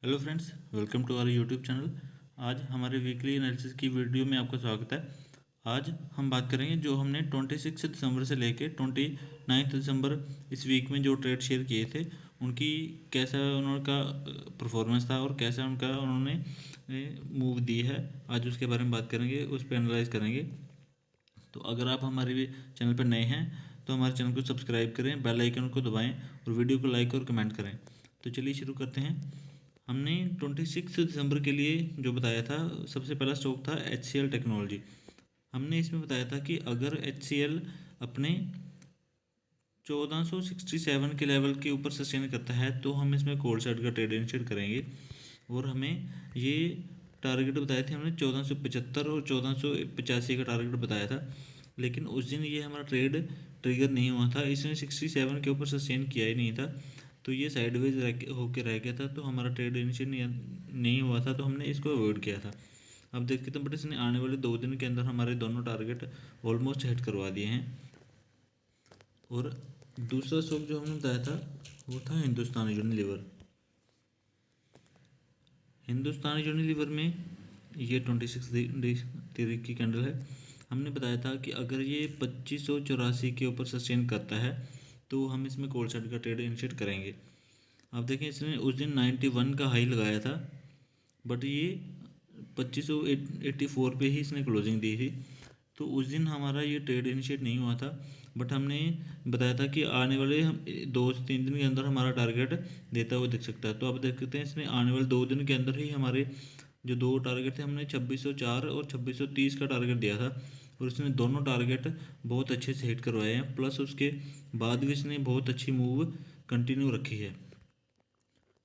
Hello friends, welcome to our YouTube channel. आज हमारे weekly analysis की वीडियो में आपका स्वागत है। आज हम बात करेंगे जो हमने 26 दिसंबर से लेके 29 दिसंबर इस वीक में जो ट्रेड शेयर किए थे उनकी कैसा उनका परफॉर्मेंस था और कैसा उन्होंने मूव दी है। आज उसके बारे में बात करेंगे, उस पर एनालाइज करेंगे। तो अगर आप हमारे चैनल पर नए हैं तो हमारे चैनल को सब्सक्राइब करें, बेल आइकन को दबाएं और वीडियो को लाइक और कमेंट करें। तो चलिए शुरू करते हैं। हमने 26 दिसंबर के लिए जो बताया था, सबसे पहला स्टॉक था HCL टेक्नोलॉजी। हमने इसमें बताया था कि अगर HCL अपने 1467 के लेवल के ऊपर सस्टेन करता है तो हम इसमें कॉल साइड का ट्रेड इनिशिएट करेंगे। और हमें ये टारगेट बताए थे हमने 1475 और 1485 का टारगेट बताया था, लेकिन उस दिन ये हमारा ट्रेड ट्रिगर नहीं हुआ था। इसने 67 के ऊपर सस्टेन किया ही नहीं था, तो ये साइडवेज होके रह गया था, तो हमारा ट्रेड इनिशिएट नहीं हुआ था, तो हमने इसको अवॉइड किया था। अब देखते थे, बट इसने आने वाले 2 दिन के अंदर हमारे दोनों टारगेट ऑलमोस्ट हिट करवा दिए हैं। और दूसरा स्टॉक जो हमने बताया था वो था हिंदुस्तान यूनिलीवर। हिंदुस्तान यूनिलीवर में ये 26 तारीख की कैंडल है। हमने बताया था कि अगर ये 2584 के ऊपर सस्टेन करता है तो हम इसमें कॉल साइड का ट्रेड इनिशिएट करेंगे। आप देखें, इसने उस दिन 91 का हाई लगाया था, बट ये 2584 पे ही इसने क्लोजिंग दी थी, तो उस दिन हमारा ये ट्रेड इनिशिएट नहीं हुआ था। बट हमने बताया था कि आने वाले 2 से 3 दिन के अंदर हमारा टारगेट देता हुआ दिख सकता है। तो आप देख सकते हैं, इसने आने वाले 2 दिन के अंदर ही हमारे जो 2 टारगेट थे, हमने 2604 और 2630 का टारगेट दिया था, और इसने दोनों टारगेट बहुत अच्छे से हिट करवाए हैं। प्लस उसके बाद भी इसने बहुत अच्छी मूव कंटिन्यू रखी है।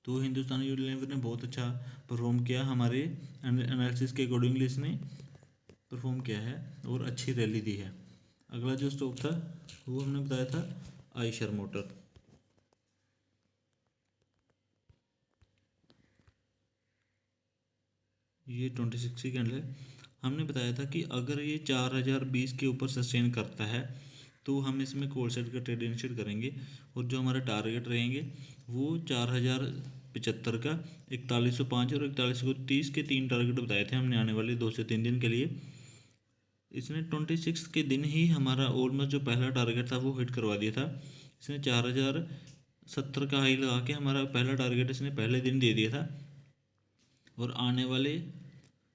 तो हिंदुस्तान यूनिलीवर ने बहुत अच्छा परफॉर्म किया, हमारे एनालिसिस के अकॉर्डिंगली इसने परफॉर्म किया है और अच्छी रैली दी है। अगला जो स्टॉक था वो हमने बताया था आयशर मोटर। ये 26 की कैंडल है। हमने बताया था कि अगर ये 4020 के ऊपर सस्टेन करता है तो हम इसमें कॉल साइड का ट्रेड इनिशिएट करेंगे, और जो हमारे टारगेट रहेंगे वो 4075 का, 4105 और 4130 के 3 टारगेट बताए थे हमने आने वाले 2 से 3 दिन के लिए। इसने 26 के दिन ही हमारा ऑलमोस्ट जो पहला टारगेट था वो हिट करवा दिया था। इसने 4070 का हाई लगा के हमारा पहला टारगेट इसने पहले दिन दे दिया था, और आने वाले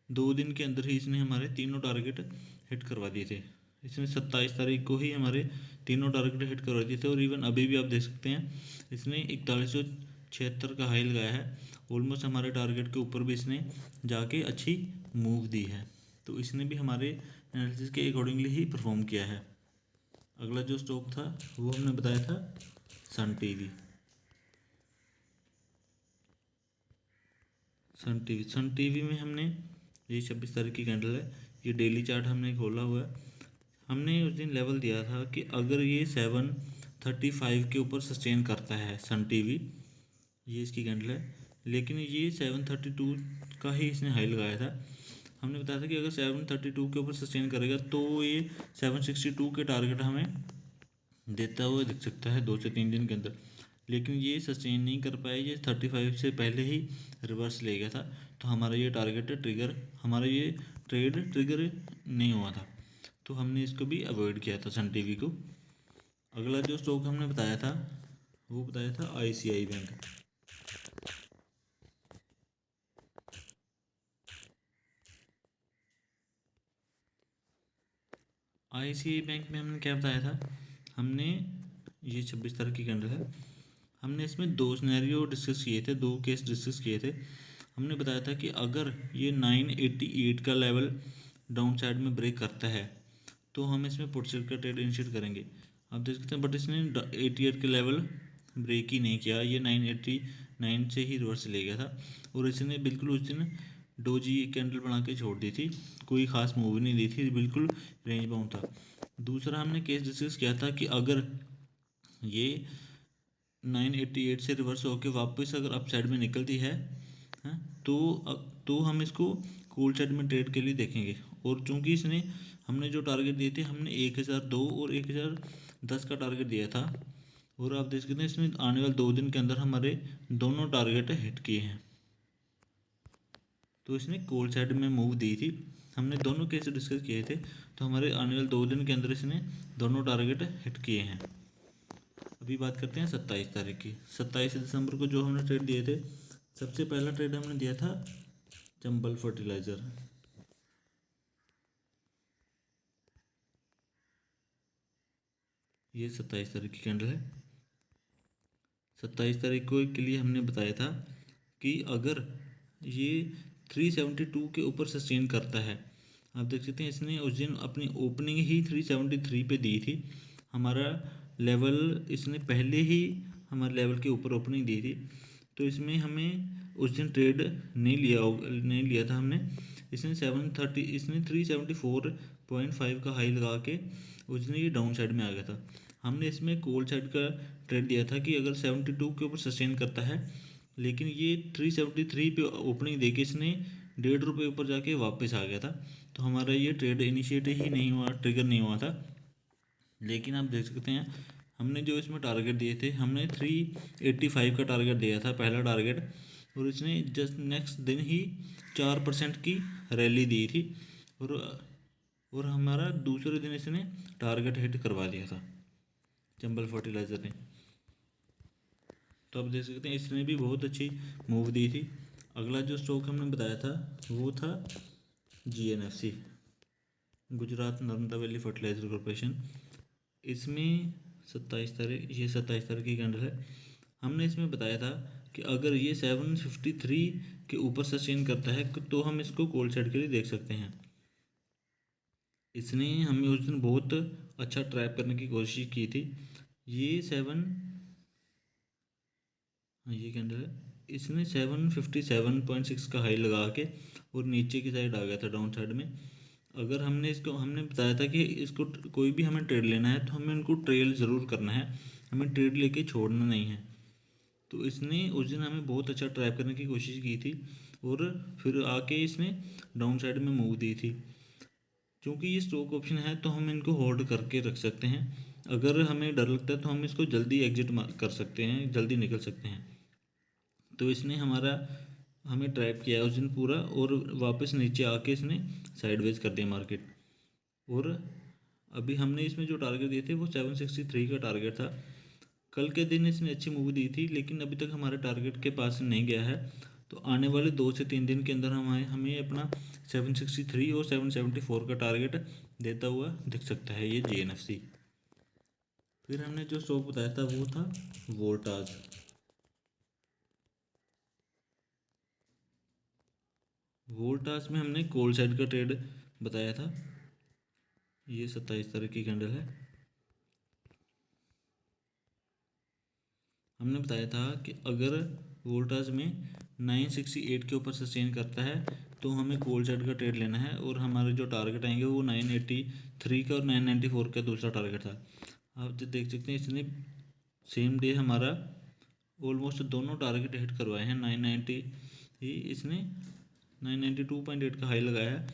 2 दिन के अंदर ही इसने हमारे तीनों टारगेट हिट करवा दिए थे। इसने 27 तारीख को ही हमारे तीनों टारगेट हिट करवा दिए थे, और इवन अभी भी आप देख सकते हैं इसने 4176 का हाई लगाया है। ऑलमोस्ट हमारे टारगेट के ऊपर भी इसने जाके अच्छी मूव दी है, तो इसने भी हमारे एनालिसिस के अकॉर्डिंगली ही परफॉर्म किया है। अगला जो स्टॉक था वो हमने बताया था सन टीवी। सन टीवी में हमने, ये 26 तारीख की कैंडल है, ये डेली चार्ट हमने खोला हुआ है। हमने उस दिन लेवल दिया था कि अगर ये 735 के ऊपर सस्टेन करता है सन टीवी, ये इसकी कैंडल है, लेकिन ये 732 का ही इसने हाई लगाया था। हमने बताया था कि अगर 732 के ऊपर सस्टेन करेगा तो ये 762 के टारगेट हमें देता हुआ दिख सकता है 2 से 3 दिन के अंदर, लेकिन ये सस्टेन नहीं कर पाए। ये 35 से पहले ही रिवर्स ले गया था, तो हमारा ये टारगेट ट्रिगर, हमारा ये ट्रेड ट्रिगर नहीं हुआ था, तो हमने इसको भी अवॉइड किया था सन टीवी को। अगला जो स्टॉक हमने बताया था वो बताया था ICICI बैंक। ICICI बैंक में हमने क्या बताया था, हमने, ये 26 तारीख की कैंडल है, हमने इसमें 2 सिनेरियो डिस्कस किए थे, 2 केस डिस्कस किए थे। हमने बताया था कि अगर ये 988 का लेवल डाउन साइड में ब्रेक करता है तो हम इसमें पुट साइड का ट्रेड इनिशिएट करेंगे। आप देख सकते हैं, बट इसने 88 के लेवल ब्रेक ही नहीं किया, ये 989 से ही रिवर्स ले गया था, और इसने बिल्कुल उस दिन डोजी कैंडल बना के छोड़ दी थी, कोई खास मूव नहीं दी थी, बिल्कुल रेंज बाउंड था। दूसरा हमने केस डिस्कस किया था कि अगर ये 988 से रिवर्स होकर वापस अगर अप साइड में निकलती है, हाँ, तो हम इसको कॉल साइड में ट्रेड के लिए देखेंगे। और चूंकि इसने, हमने जो टारगेट दिए थे, हमने 1002 और 1010 का टारगेट दिया था, और आप देख सकते हैं इसमें आने वाले 2 दिन के अंदर हमारे दोनों टारगेट हिट किए हैं। तो इसने कॉल साइड में मूव दी थी। हमने दोनों केस डिस्कस किए थे, तो हमारे आने वाले 2 दिन के अंदर इसने दोनों टारगेट हिट किए हैं। अभी बात करते हैं 27 तारीख की। 27 दिसंबर को जो हमने ट्रेड दिए थे, सबसे पहला ट्रेड हमने दिया था चंबल फर्टिलाइज़र। ये 27 तारीख की कैंडल है। 27 तारीख को के लिए हमने बताया था कि अगर ये 372 के ऊपर सस्टेन करता है, आप देख सकते हैं इसने उस दिन अपनी ओपनिंग ही 373 पे दी थी। हमारा लेवल इसने पहले ही हमारे लेवल के ऊपर ओपनिंग दी थी, तो इसमें हमें उस दिन ट्रेड नहीं लिया था हमने। इसने 374.5 का हाई लगा के उस दिन ये डाउन साइड में आ गया था। हमने इसमें कॉल साइड का ट्रेड दिया था कि अगर 72 के ऊपर सस्टेन करता है, लेकिन ये 373 पे ओपनिंग देके इसने ₹1.5 ऊपर जाके वापस आ गया था, तो हमारा ये ट्रेड इनिशिएट ही नहीं हुआ, ट्रिगर नहीं हुआ था। लेकिन आप देख सकते हैं हमने जो इसमें टारगेट दिए थे, हमने 385 का टारगेट दिया था पहला टारगेट, और इसने जस्ट नेक्स्ट दिन ही 4% की रैली दी थी, और हमारा दूसरे दिन इसने टारगेट हिट करवा दिया था चंबल फर्टिलाइज़र ने। तो आप देख सकते हैं इसने भी बहुत अच्छी मूव दी थी। अगला जो स्टॉक हमने बताया था वो था GNFC, Gujarat Narmada valley fertiliser corporation. इसमें 27 तारीख की कैंडल है। हमने इसमें बताया था कि अगर ये 753 के ऊपर सस्टेन करता है तो हम इसको कॉल साइड के लिए देख सकते हैं। इसने हमें उस दिन बहुत अच्छा ट्रैप करने की कोशिश की थी। ये कैंडल है, इसने 757.6 का हाई लगा के और नीचे की साइड आ गया था डाउन साइड में। अगर हमने बताया था कि इसको कोई भी हमें ट्रेड लेना है तो हमें उनको ट्रेल ज़रूर करना है, हमें ट्रेड लेके छोड़ना नहीं है। तो इसने उस दिन हमें बहुत अच्छा ट्रैप करने की कोशिश की थी, और फिर आके इसने डाउन साइड में मूव दी थी। क्योंकि ये स्टॉक ऑप्शन है तो हम इनको होल्ड करके रख सकते हैं। अगर हमें डर लगता है तो हम इसको जल्दी एग्जिट कर सकते हैं, जल्दी निकल सकते हैं। तो इसने हमें ट्रैप किया उस दिन पूरा, और वापस नीचे आके इसने साइडवेज कर दिया मार्केट। और अभी हमने इसमें जो टारगेट दिए थे वो 763 का टारगेट था। कल के दिन इसने अच्छी मूव दी थी, लेकिन अभी तक हमारे टारगेट के पास नहीं गया है। तो आने वाले 2 से 3 दिन के अंदर हमें अपना 763 और 774 का टारगेट देता हुआ दिख सकता है ये GNFC। फिर हमने जो स्टॉक बताया था वो था वोल्टाज। वोल्टास में हमने कॉल साइड का ट्रेड बताया था। ये 27 तारीख की कैंडल है। हमने बताया था कि अगर वोल्टास में 968 के ऊपर सस्टेन करता है तो हमें कॉल साइड का ट्रेड लेना है, और हमारे जो टारगेट आएंगे वो 983 का और 994 का दूसरा टारगेट था। आप जो देख सकते हैं इसने सेम डे हमारा ऑलमोस्ट दोनों टारगेट हिट करवाए हैं। 990 ही इसने 992.8 का हाई लगाया है,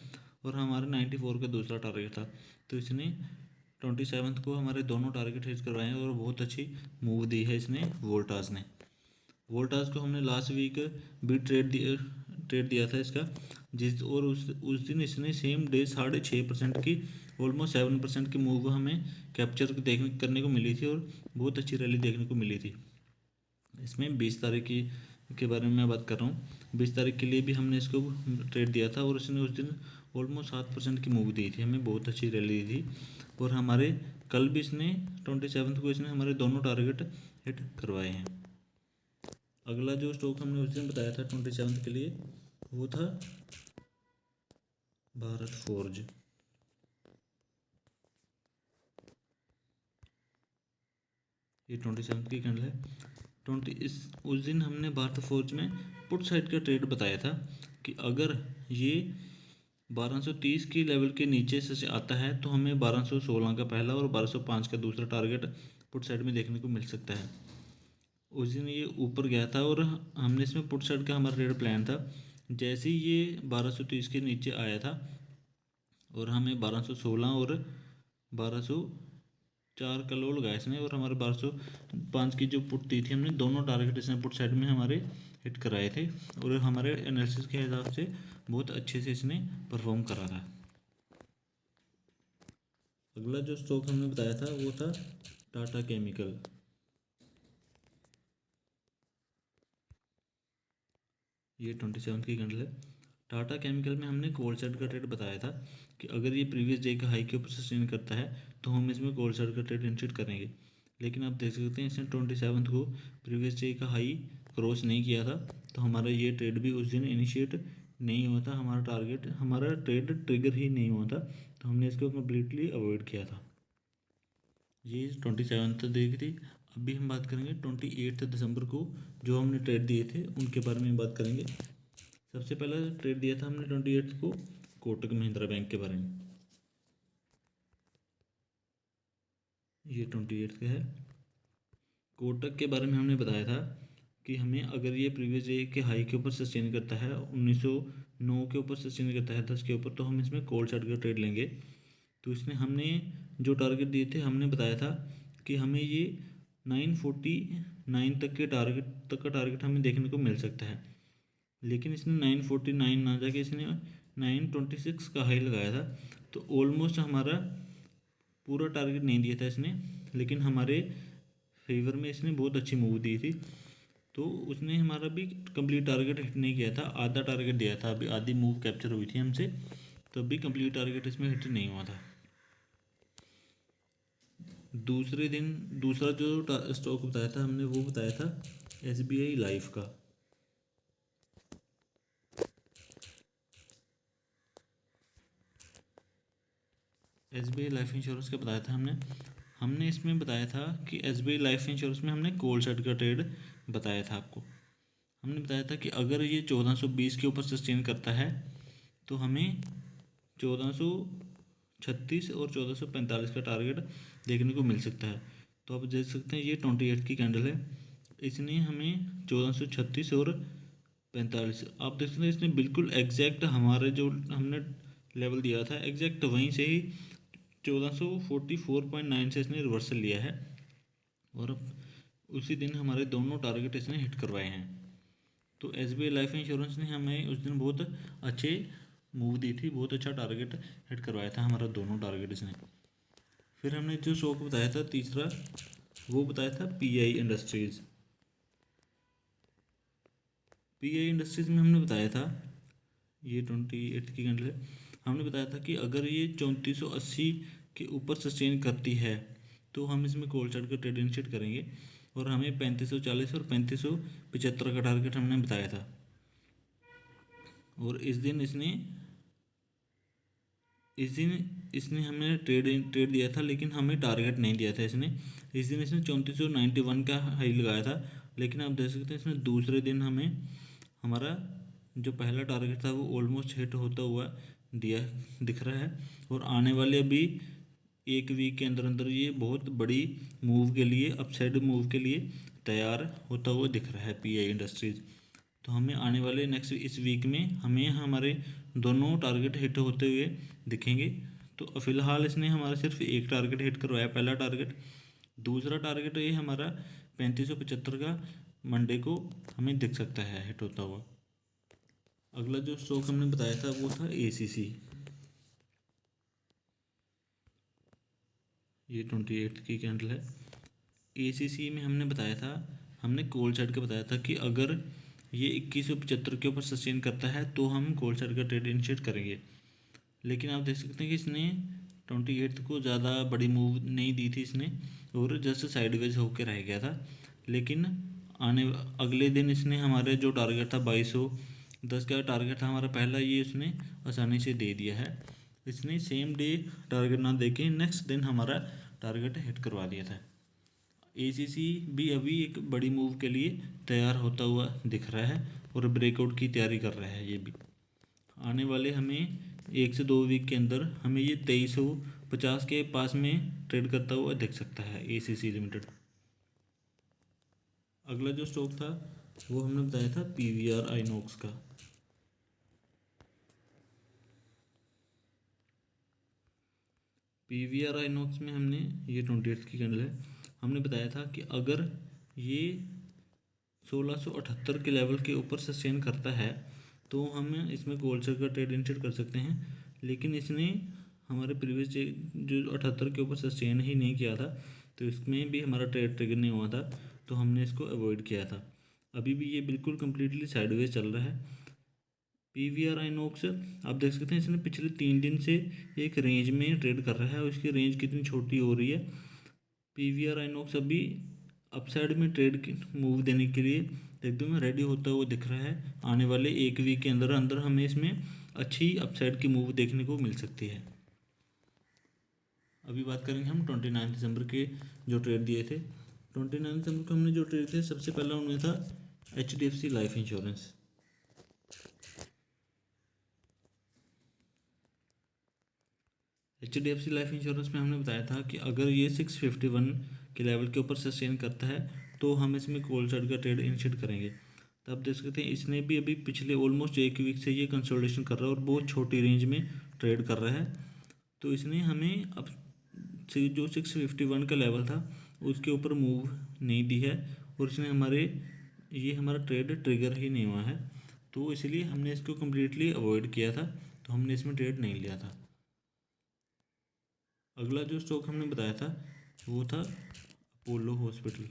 और हमारा 94 का दूसरा टारगेट था। तो इसने 27 को हमारे दोनों टारगेट हिट करवाए हैं, और बहुत अच्छी मूव दी है इसने वोल्टास ने। वोल्टास को हमने लास्ट वीक भी ट्रेड दिया था इसका, और उस दिन इसने सेम डे 6.5% की ऑलमोस्ट 7% की मूव हमें कैप्चर करने को मिली थी, और बहुत अच्छी रैली देखने को मिली थी। इसमें 20 तारीख के बारे में मैं बात कर रहा हूँ। 20 तारीख के लिए भी हमने इसको ट्रेड दिया था, और उसने उस दिन ऑलमोस्ट 7% की मूव दी थी, हमें बहुत अच्छी रैली दी थी। और हमारे कल भी इसने 27 को इसने हमारे दोनों टारगेट हिट करवाए हैं। अगला जो स्टॉक हमने उस दिन बताया था 27 के लिए वो था भारत फोर्ज। ये 27 की कैंडल है। उस दिन हमने भारत फोर्ज में पुट साइड का ट्रेड बताया था कि अगर ये 1230 की लेवल के नीचे से आता है तो हमें 1216 का पहला और 1205 का दूसरा टारगेट पुट साइड में देखने को मिल सकता है। उस दिन ये ऊपर गया था, और हमने इसमें पुट साइड का हमारा ट्रेड प्लान था। जैसे ही ये 1230 के नीचे आया था, और हमें 1216 और 1204 का लो लगाया इसने, और हमारे 1205 की जो पुट दी थी हमने, दोनों टारगेट इसने पुट साइड में हमारे हिट कराए थे और हमारे एनालिसिस के हिसाब से बहुत अच्छे से इसने परफॉर्म करा था। अगला जो स्टॉक हमने बताया था वो था टाटा केमिकल। ये 27 की कैंडल है। टाटा केमिकल में हमने कॉल साइड का ट्रेड बताया था कि अगर ये प्रीवियस डे का हाई के ऊपर सस्टेन करता है तो हम इसमें कॉल साइड का ट्रेड इनिशिएट करेंगे। लेकिन आप देख सकते हैं इसने 27 को प्रीवियस डे का हाई क्रॉस नहीं किया था, तो हमारा ये ट्रेड भी उस दिन इनिशिएट नहीं हुआ था। हमारा ट्रेड ट्रिगर ही नहीं हुआ था, तो हमने इसको कम्प्लीटली अवॉइड किया था। ये 27 देखी थी। अभी हम बात करेंगे 28 दिसंबर को जो हमने ट्रेड दिए थे उनके बारे में बात करेंगे। सबसे पहला ट्रेड दिया था हमने 28 को कोटक महिंद्रा बैंक के बारे में। ये 28 का है। कोटक के बारे में हमने बताया था कि हमें अगर ये प्रीवियस डे के हाई के ऊपर सस्टेन करता है 1909 के ऊपर सस्टेन करता है 10 के ऊपर, तो हम इसमें कॉल साइड का ट्रेड लेंगे। तो इसमें हमने जो टारगेट दिए थे हमने बताया था कि हमें ये 949 तक का टारगेट हमें देखने को मिल सकता है। लेकिन इसने 949 ना जाके इसने 926 का हाई लगाया था, तो ऑलमोस्ट हमारा पूरा टारगेट नहीं दिया था इसने, लेकिन हमारे फेवर में इसने बहुत अच्छी मूव दी थी। तो उसने हमारा भी कंप्लीट टारगेट हिट नहीं किया था, आधा टारगेट दिया था, अभी आधी मूव कैप्चर हुई थी हमसे, तो अभी कंप्लीट टारगेट इसमें हिट नहीं हुआ था। दूसरे दिन दूसरा जो स्टॉक बताया था हमने वो बताया था SBI लाइफ का। SBI लाइफ इंश्योरेंस का बताया था हमने इसमें बताया था कि SBI लाइफ इंश्योरेंस में हमने कॉल साइड का ट्रेड बताया था आपको। हमने बताया था कि अगर ये 1420 के ऊपर सस्टेन करता है तो हमें 1436 और 1445 का टारगेट देखने को मिल सकता है। तो आप देख सकते हैं ये 28 की कैंडल है, इसने हमें 1436 और 45 आप देख सकते हैं इसने बिल्कुल एग्जैक्ट हमारे जो हमने लेवल दिया था एग्जैक्ट वहीं से ही 1444.9 से इसने रिवर्सल लिया है और उसी दिन हमारे दोनों टारगेट इसने हिट करवाए हैं। तो SBI लाइफ इंश्योरेंस ने हमें उस दिन बहुत अच्छे मूव दी थी, बहुत अच्छा टारगेट हिट करवाया था हमारा दोनों टारगेट इसने। फिर हमने जो स्टॉक बताया था तीसरा वो बताया था PI इंडस्ट्रीज़। PI इंडस्ट्रीज़ में हमने बताया था ये 28 की कैंडल है। हमने बताया था कि अगर ये 3480 के ऊपर सस्टेन करती है तो हम इसमें कॉल साइड का ट्रेड इनिशिएट करेंगे और हमें 3540 और 3575 का टारगेट हमने बताया था। और इस दिन इसने हमें ट्रेड दिया था, लेकिन हमें टारगेट नहीं दिया था इसने। इस दिन इसने 3491 का हाई लगाया था, लेकिन आप देख सकते हैं इसने दूसरे दिन हमें हमारा जो पहला टारगेट था वो ऑलमोस्ट हिट होता हुआ दिख रहा है। और आने वाले अभी एक वीक के अंदर अंदर ये बहुत बड़ी मूव के लिए, अपसाइड मूव के लिए तैयार होता हुआ दिख रहा है PI इंडस्ट्रीज़। तो हमें आने वाले नेक्स्ट इस वीक में हमें हमारे दोनों टारगेट हिट होते हुए दिखेंगे। तो फिलहाल इसने हमारा सिर्फ एक टारगेट हिट करवाया, पहला टारगेट। दूसरा टारगेट ये हमारा 3575 का मंडे को हमें दिख सकता है हिट होता हुआ। अगला जो स्टॉक हमने बताया था वो था ACC। ये 28 की कैंडल है। ACC में हमने बताया था, हमने कॉल साइड का बताया था कि अगर ये 2175 के ऊपर सस्टेन करता है तो हम कॉल साइड का ट्रेड इनिशिएट करेंगे। लेकिन आप देख सकते हैं कि इसने 28 को ज़्यादा बड़ी मूव नहीं दी थी इसने, और जस्ट साइडवेज होकर रह गया था। लेकिन अगले दिन इसने हमारे जो टारगेट था 2210 का टारगेट था हमारा पहला, ये इसने आसानी से दे दिया है। इसने सेम डे टारगेट ना दे के नेक्स्ट दिन हमारा टारगेट हिट करवा दिया था। ACC भी अभी एक बड़ी मूव के लिए तैयार होता हुआ दिख रहा है और ब्रेकआउट की तैयारी कर रहा है। ये भी आने वाले हमें 1 से 2 वीक के अंदर हमें ये 2350 के पास में ट्रेड करता हुआ दिख सकता है ACC लिमिटेड। अगला जो स्टॉक था वो हमने बताया था PVR आइनॉक्स का। PVR आइनॉक्स में हमने ये 28 की कैंडल है। हमने बताया था कि अगर ये 1678 के लेवल के ऊपर सस्टेन करता है तो हम इसमें गोल्ड का ट्रेड इंसिस्ट कर सकते हैं। लेकिन इसने हमारे प्रीवियस जो 78 के ऊपर सस्टेन ही नहीं किया था, तो इसमें भी हमारा ट्रेड ट्रिगर नहीं हुआ था, तो हमने इसको अवॉइड किया था। अभी भी ये बिल्कुल कम्प्लीटली साइडवेज चल रहा है। PVR आइनॉक्स आप देख सकते हैं, इसने पिछले 3 दिन से एक रेंज में ट्रेड कर रहा है और इसकी रेंज कितनी छोटी हो रही है। PVR आइनॉक्स अभी अपसाइड में ट्रेड मूव देने के लिए एकदम रेडी होता हुआ दिख रहा है। आने वाले 1 वीक के अंदर अंदर हमें इसमें अच्छी अपसाइड की मूव देखने को मिल सकती है। अभी बात करेंगे हम 29 दिसंबर के जो ट्रेड दिए थे। 29 दिसंबर को हमने जो ट्रेड थे, सबसे पहला उनमें था HDFC life insurance. HDFC life insurance में हमने बताया था कि अगर ये 651 के लेवल के ऊपर सस्टेन करता है तो हम इसमें कॉल साइड का ट्रेड इनिशिएट करेंगे। तो आप देख सकते हैं, इसने भी अभी पिछले ऑलमोस्ट 1 वीक से ये कंसोलिडेशन कर रहा है और बहुत छोटी रेंज में ट्रेड कर रहा है। तो इसने हमें अब से जो 651 का लेवल था उसके ऊपर मूव नहीं दी है और इसने हमारा ट्रेड ट्रिगर ही नहीं हुआ है, तो इसलिए हमने इसको कम्प्लीटली अवॉइड किया था, तो हमने इसमें ट्रेड नहीं लिया था। अगला जो स्टॉक हमने बताया था वो था अपोलो हॉस्पिटल।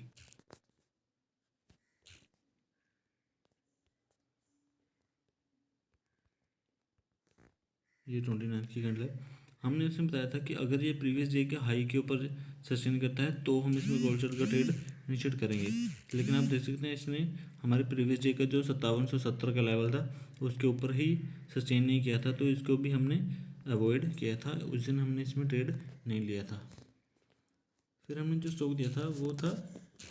ये 29 की कैंडल है। हमने इसमें बताया था कि अगर ये प्रीवियस डे के हाई के ऊपर सस्टेन करता है तो हम इसमें गोल्ड का ट्रेड इनिशिएट करेंगे। लेकिन आप देख सकते हैं, इसने हमारे प्रीवियस डे का जो 5770 का लेवल था उसके ऊपर ही सस्टेन नहीं किया था, तो इसको भी हमने अवॉइड किया था। उस दिन हमने इसमें ट्रेड नहीं लिया था। फिर हमने जो स्टॉक दिया था वो था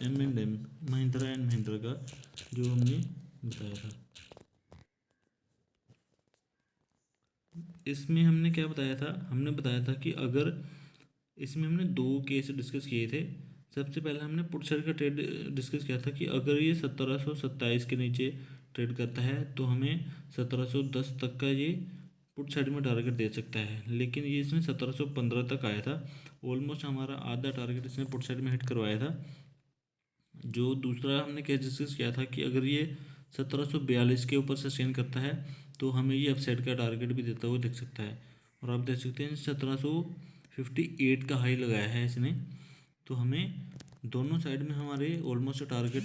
M&M, महिंद्रा एंड महिंद्रा का, जो हमने बताया था। इसमें हमने क्या बताया था, हमने बताया था कि अगर इसमें हमने 2 केस डिस्कस किए थे। सबसे पहले हमने पुट साइड का ट्रेड डिस्कस किया था कि अगर ये 1727 के नीचे ट्रेड करता है तो हमें 1710 तक का ये पुट साइड में टारगेट दे सकता है। लेकिन ये इसमें 1715 तक आया था, ऑलमोस्ट हमारा आधा टारगेट इसने पुट साइड में हिट करवाया था। जो दूसरा हमने केस डिस्कस किया था कि अगर ये 1742 के ऊपर सस्टेन करता है तो हमें ये अपसाइड का टारगेट भी देता हुआ दिख सकता है। और आप देख सकते हैं 1758 का हाई लगाया है इसने, तो हमें दोनों साइड में हमारे ऑलमोस्ट टारगेट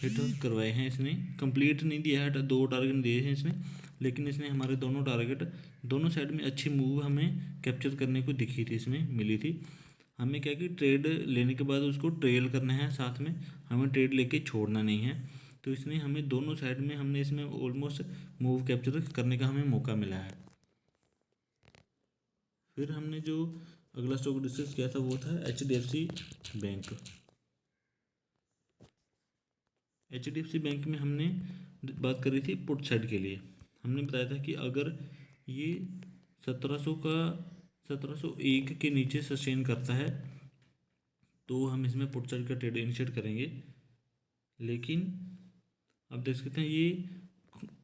हिट करवाए हैं। इसने कंप्लीट नहीं दिया है, 2 टारगेट दिए हैं इसने, लेकिन इसने हमारे दोनों टारगेट दोनों साइड में अच्छी मूव हमें कैप्चर करने को दिखी थी, इसमें मिली थी। हमें क्या कि ट्रेड लेने के बाद उसको ट्रेल करना है, साथ में हमें ट्रेड लेके छोड़ना नहीं है। तो इसने हमें दोनों साइड में हमने इसमें ऑलमोस्ट मूव कैप्चर करने का हमें मौका मिला है। फिर हमने जो अगला स्टॉक डिस्कस किया था वो था HDFC बैंक। HDFC बैंक में हमने बात करी थी पुट साइड के लिए। हमने बताया था कि अगर ये 1701 के नीचे सस्टेन करता है तो हम इसमें पुट साइड का ट्रेड इनिशिएट करेंगे। लेकिन आप देख सकते हैं ये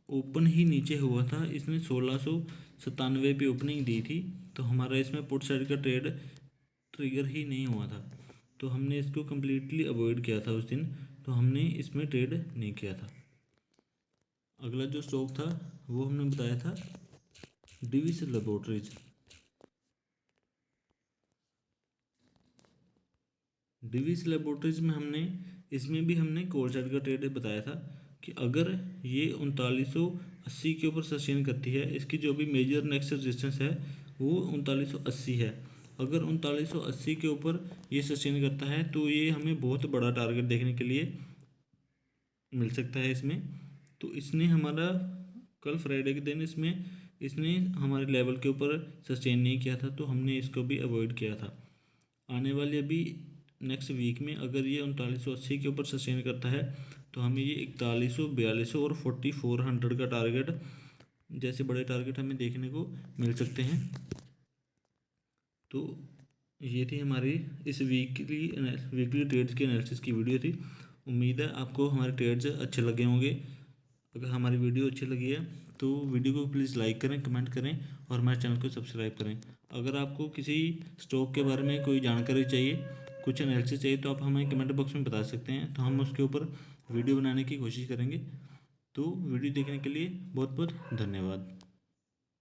ओपन ही नीचे हुआ था, इसने 1697 पे ओपनिंग दी थी, तो हमारा इसमें पुट साइड का ट्रेड ट्रिगर ही नहीं हुआ था, तो हमने इसको कम्प्लीटली अवॉइड किया था उस दिन, तो हमने इसमें ट्रेड नहीं किया था। अगला जो स्टॉक था वो हमने बताया था डिविस लेबोरेटरीज। डिविस लेबोरेटरीज में इसमें भी हमने कॉल साइड का ट्रेड बताया था कि अगर ये 3980 के ऊपर सस्टेन करती है, इसकी जो भी मेजर नेक्स्ट रेजिस्टेंस है वो 3980 है। अगर 3980 के ऊपर ये सस्टेन करता है तो ये हमें बहुत बड़ा टारगेट देखने के लिए मिल सकता है इसमें। तो इसने हमारा कल फ्राइडे के दिन इसने हमारे लेवल के ऊपर सस्टेन नहीं किया था, तो हमने इसको भी अवॉइड किया था। आने वाले अभी नेक्स्ट वीक में अगर ये 3980 के ऊपर सस्टेन करता है तो हमें ये 4100, 4200 और 4400 का टारगेट जैसे बड़े टारगेट हमें देखने को मिल सकते हैं। तो ये थी हमारी इस वीकली ट्रेड्स की एनालिसिस की वीडियो थी। उम्मीद है आपको हमारे ट्रेड्स अच्छे लगे होंगे। अगर हमारी वीडियो अच्छी लगी है तो वीडियो को प्लीज़ लाइक करें, कमेंट करें और हमारे चैनल को सब्सक्राइब करें। अगर आपको किसी स्टॉक के बारे में कोई जानकारी चाहिए, कुछ एनालिसिस चाहिए, तो आप हमें कमेंट बॉक्स में बता सकते हैं, तो हम उसके ऊपर वीडियो बनाने की कोशिश करेंगे। तो वीडियो देखने के लिए बहुत बहुत धन्यवाद।